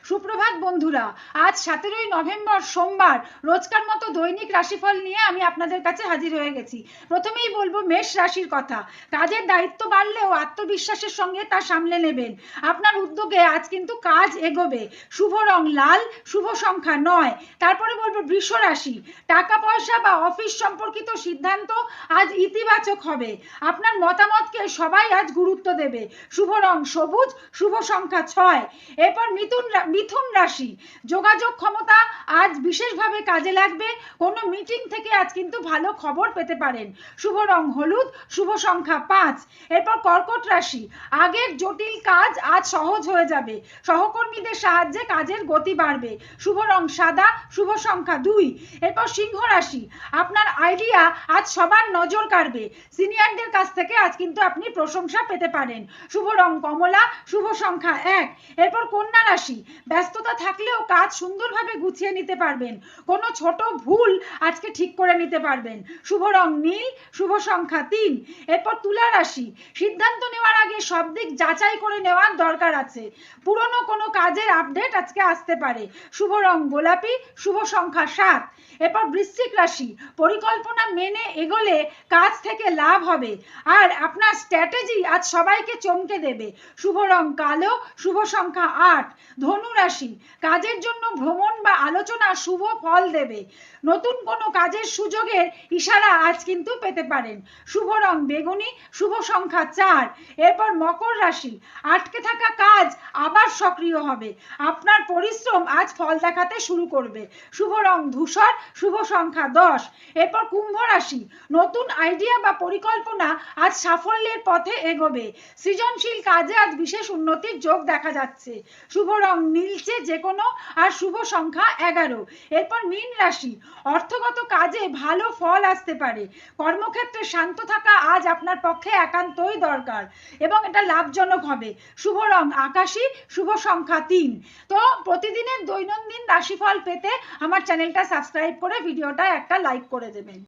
সুপ্রভাত বন্ধুরা, আজ 17ই নভেম্বর সোমবার রোজকার মতো দৈনিক রাশিফল নিয়ে আমি আপনাদের কাছে হাজির হয়ে গেছি। প্রথমেই বলবো মেষ রাশির কথা। কাজের দায়িত্ব বাড়লেও আত্মবিশ্বাসের সঙ্গে তা সামলে নেবেন। আপনার উদ্যোগে আজ কিন্তু কাজ এগোবে। শুভ রং লাল, শুভ সংখ্যা 9। তারপরে বলবো বৃষ রাশি। টাকা পয়সা বা অফিস সম্পর্কিত সিদ্ধান্ত আজ ইতিবাচক হবে। আপনার মতামতকে সবাই আজ গুরুত্ব দেবে। শুভ রং সবুজ, শুভ সংখ্যা 6। এরপর মিথুন রাশি। যোগাযোগ ক্ষমতা আজ বিশেষভাবে কাজে লাগবে। কোনো মিটিং থেকে আজ কিন্তু ভালো খবর পেতে পারেন। শুভ রং হলুদ, শুভ সংখ্যা 5। এরপর কর্কট রাশি। আগের জটিল কাজ আজ সহজ হয়ে যাবে। সহকর্মীদের সাহায্যে কাজের গতি বাড়বে। শুভ রং সাদা, শুভ সংখ্যা 2। এরপর সিংহ রাশি। আপনার আইডিয়া আজ সবার নজর কাড়বে। সিনিয়রদের কাছ থেকে আজ কিন্তু আপনি প্রশংসা পেতে পারেন। শুভ রং কমলা, শুভ সংখ্যা 1। এরপর কন্যা রাশি। ব্যস্ততা থাকলেও কাজ সুন্দরভাবে গুছিয়ে নিতে পারবেন। কোনো ছোট ভুল আজকে ঠিক করে নিতে পারবেন। শুভ রং নীল, শুভ সংখ্যা 3। এরপর তুলা রাশি। সিদ্ধান্ত নেওয়ার আগে সব দিক যাচাই করে নেওয়ার দরকার আছে। পুরনো কোনো কাজের আপডেট আজকে আসতে পারে। শুভ রং গোলাপি, শুভ সংখ্যা 7। এরপর বৃশ্চিক রাশি। পরিকল্পনা মেনে এগোলে কাজ থেকে লাভ হবে। আর আপনার স্ট্র্যাটেজি আজ সবাইকে চমকে দেবে। শুভ রং কালো, শুভ সংখ্যা 8। ধনু রাশি। কাজের জন্য ভ্রমণ বা আলোচনা শুভ ফল দেবে। নতুন কোনো কাজের সুযোগের ইশারা আজ কিন্তু পেতে পারেন। শুভ রং বেগুনি, শুভ সংখ্যা 4। এরপর মকর রাশি। আটকে থাকা কাজ আবার সক্রিয় হবে। আপনার পরিশ্রম আজ ফল দেখাতে শুরু করবে। শুভ রং ধূসর, শুভ সংখ্যা 10। এরপর কুম্ভ রাশি। নতুন আইডিয়া বা পরিকল্পনা আজ সাফল্যের পথে এগোবে। সৃজনশীল কাজে আজ বিশেষ উন্নতির যোগ দেখা যাচ্ছে। শুভ রং নীলচে যে কোনো, আর শুভ সংখ্যা 11। এরপর মীন রাশি। অর্থগত কাজে ভালো ফল আসতে পারে। কর্মক্ষেত্রে শান্ত থাকা আজ আপনার পক্ষে একান্তই দরকার এবং এটা লাভজনক হবে। শুভ রং আকাশী, শুভ সংখ্যা 3। তো প্রতিদিনের দৈনন্দিন রাশিফল পেতে আমার চ্যানেলটা সাবস্ক্রাইব করে ভিডিওটা একটা লাইক করে দেবেন।